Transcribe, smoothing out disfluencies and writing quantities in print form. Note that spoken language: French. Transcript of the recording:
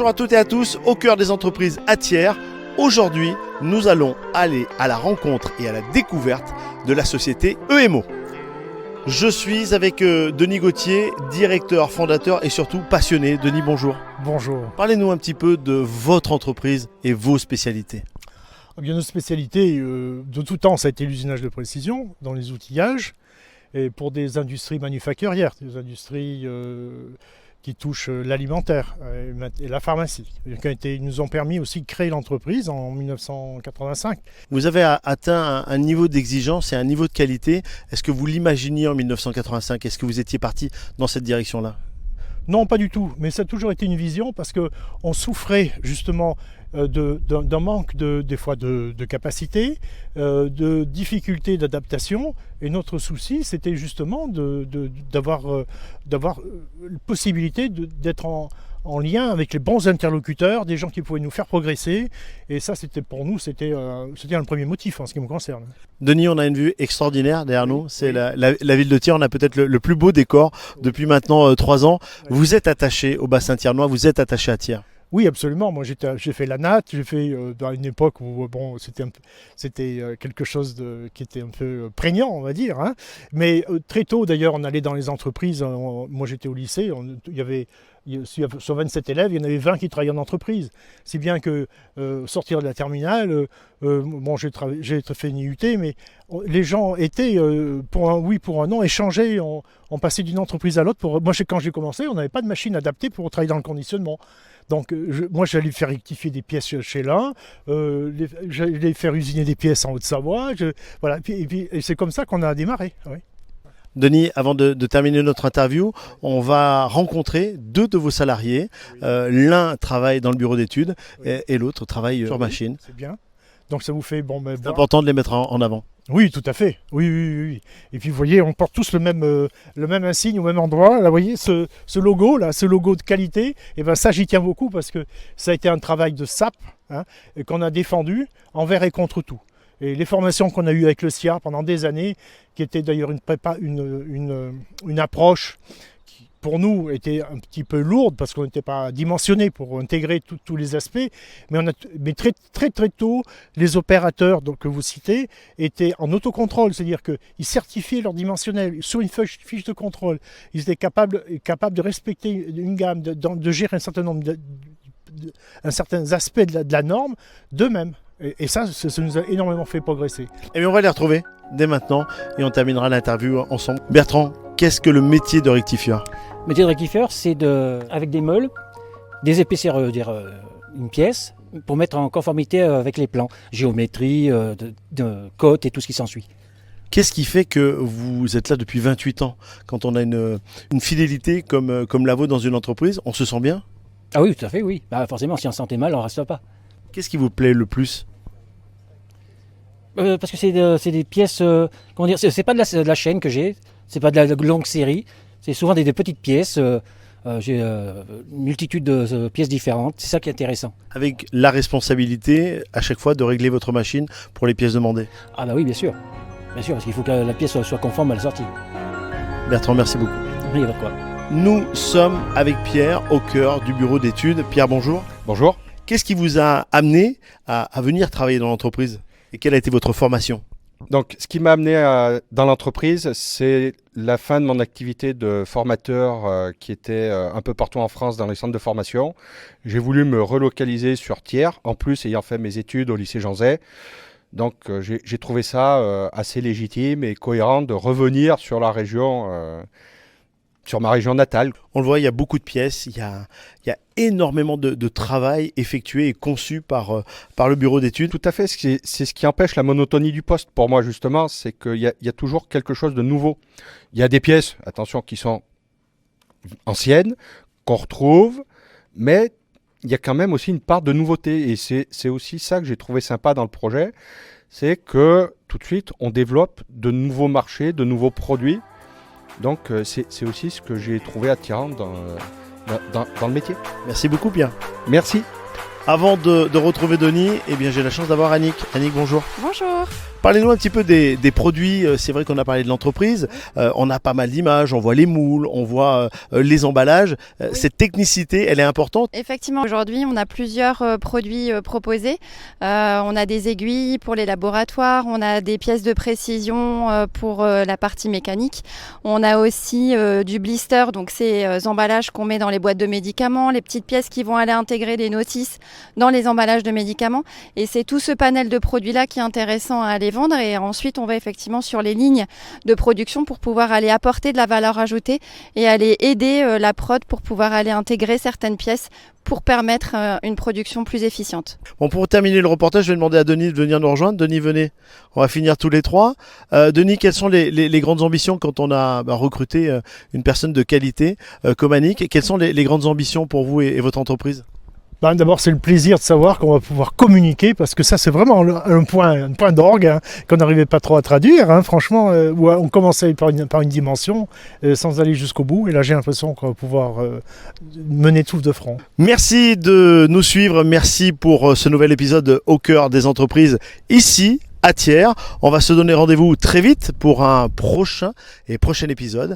Bonjour à toutes et à tous, au cœur des entreprises à Thiers. Aujourd'hui, nous allons aller à la rencontre et à la découverte de la société EMO. Je suis avec Denis Gauthier, directeur, fondateur et surtout passionné. Denis, bonjour. Bonjour. Parlez-nous un petit peu de votre entreprise et vos spécialités. Eh bien, nos spécialités, de tout temps, ça a été l'usinage de précision dans les outillages et pour des industries manufacturières, des industries qui touchent l'alimentaire et la pharmacie. Ils nous ont permis aussi de créer l'entreprise en 1985. Vous avez atteint un niveau d'exigence et un niveau de qualité. Est-ce que vous l'imaginiez en 1985 ? Est-ce que vous étiez parti dans cette direction-là ? Non, pas du tout, mais ça a toujours été une vision parce qu'on souffrait justement d'un manque des fois de capacité, de difficultés d'adaptation. Et notre souci, c'était justement d'avoir la possibilité d'être en lien avec les bons interlocuteurs, des gens qui pouvaient nous faire progresser. Et ça, pour nous, c'était un premier motif en ce qui me concerne. Denis, on a une vue extraordinaire derrière nous. C'est la ville de Thiers. On a peut-être le plus beau décor depuis maintenant 3 ans. Vous êtes attaché au bassin thiérois, vous êtes attaché à Thiers. Oui, absolument. Moi, j'ai fait la natte. J'ai fait dans une époque où c'était quelque chose qui était un peu prégnant, on va dire. Hein. Mais très tôt, d'ailleurs, on allait dans les entreprises. Moi, j'étais au lycée. Il y avait sur 27 élèves, il y en avait 20 qui travaillaient en entreprise. Si bien que sortir de la terminale, j'ai fait une IUT, mais les gens étaient pour un oui, pour un non, échangés. On passait d'une entreprise à l'autre. Moi, quand j'ai commencé, on n'avait pas de machine adaptée pour travailler dans le conditionnement. Donc moi j'allais faire rectifier des pièces chez l'un, j'allais faire usiner des pièces en Haute-Savoie, voilà. Et c'est comme ça qu'on a démarré. Oui. Denis, avant de terminer notre interview, on va rencontrer 2 de vos salariés. L'un travaille dans le bureau d'études et l'autre travaille sur machine. C'est bien. Donc ça vous fait c'est important de les mettre en avant. Oui, tout à fait. Oui. Et puis vous voyez, on porte tous le même insigne au même endroit. Là, vous voyez, ce logo de qualité, et ben ça, j'y tiens beaucoup parce que ça a été un travail de SAP et qu'on a défendu envers et contre tout. Et les formations qu'on a eues avec le SIA pendant des années, qui était d'ailleurs une approche qui, pour nous, était un petit peu lourde parce qu'on n'était pas dimensionné pour intégrer tous les aspects. Mais très, très, très tôt, les opérateurs que vous citez étaient en autocontrôle, c'est-à-dire qu'ils certifiaient leur dimensionnel sur une fiche de contrôle. Ils étaient capables de respecter une gamme, de gérer un certain nombre certains aspects de la norme d'eux-mêmes. Et ça nous a énormément fait progresser. Et bien on va les retrouver dès maintenant et on terminera l'interview ensemble. Bertrand, qu'est-ce que le métier de rectifieur ? Le métier de rectifieur, c'est avec des meules, des épaisseurs, une pièce, pour mettre en conformité avec les plans, géométrie, de côte et tout ce qui s'ensuit. Qu'est-ce qui fait que vous êtes là depuis 28 ans ? Quand on a une fidélité comme la vôtre dans une entreprise, on se sent bien ? Ah oui, tout à fait, oui. Forcément, si on se sentait mal, on ne reste pas. Qu'est-ce qui vous plaît le plus ? Parce que c'est des pièces, comment dire, c'est pas de la chaîne que j'ai, c'est pas de la longue série, c'est souvent des petites pièces, j'ai une multitude de pièces différentes, c'est ça qui est intéressant. Avec la responsabilité à chaque fois de régler votre machine pour les pièces demandées. Ah bah oui, bien sûr, parce qu'il faut que la pièce soit conforme à la sortie. Bertrand, merci beaucoup. Il y a pas de quoi. Nous sommes avec Pierre au cœur du bureau d'études. Pierre, bonjour. Bonjour. Qu'est-ce qui vous a amené à venir travailler dans l'entreprise ? Et quelle a été votre formation ? Donc, ce qui m'a amené dans l'entreprise, c'est la fin de mon activité de formateur qui était un peu partout en France dans les centres de formation. J'ai voulu me relocaliser sur Thiers, en plus ayant fait mes études au lycée Jean Zay. Donc, j'ai trouvé ça assez légitime et cohérent de revenir sur la région, sur ma région natale. On le voit, il y a beaucoup de pièces, il y a énormément de travail effectué et conçu par le bureau d'études. Tout à fait, c'est ce qui empêche la monotonie du poste pour moi justement, c'est qu'il y a toujours quelque chose de nouveau. Il y a des pièces, attention, qui sont anciennes, qu'on retrouve, mais il y a quand même aussi une part de nouveauté et c'est aussi ça que j'ai trouvé sympa dans le projet, c'est que tout de suite on développe de nouveaux marchés, de nouveaux produits. Donc c'est aussi ce que j'ai trouvé attirant dans le métier. Merci beaucoup Pierre. Merci. Avant de retrouver Denis, eh bien, j'ai la chance d'avoir Annick. Annick, bonjour. Bonjour. Parlez-nous un petit peu des produits. C'est vrai qu'on a parlé de l'entreprise. On a pas mal d'images. On voit les moules, on voit les emballages. Oui. Cette technicité, elle est importante. Effectivement, aujourd'hui, on a plusieurs produits proposés. On a des aiguilles pour les laboratoires, on a des pièces de précision pour la partie mécanique. On a aussi du blister, donc ces emballages qu'on met dans les boîtes de médicaments, les petites pièces qui vont aller intégrer les notices dans les emballages de médicaments. Et c'est tout ce panel de produits-là qui est intéressant à aller vendre. Et ensuite, on va effectivement sur les lignes de production pour pouvoir aller apporter de la valeur ajoutée et aller aider la prod pour pouvoir aller intégrer certaines pièces pour permettre une production plus efficiente. Bon, pour terminer le reportage, je vais demander à Denis de venir nous rejoindre. Denis, venez. On va finir tous les trois. Denis, quelles sont les grandes ambitions quand on a recruté une personne de qualité comme Annick? Quelles sont les grandes ambitions pour vous et votre entreprise? D'abord, c'est le plaisir de savoir qu'on va pouvoir communiquer, parce que ça, c'est vraiment un point d'orgue qu'on n'arrivait pas trop à traduire. Franchement, où on commençait par une dimension sans aller jusqu'au bout. Et là, j'ai l'impression qu'on va pouvoir mener tout de front. Merci de nous suivre. Merci pour ce nouvel épisode au cœur des entreprises ici à Thiers. On va se donner rendez-vous très vite pour un prochain épisode.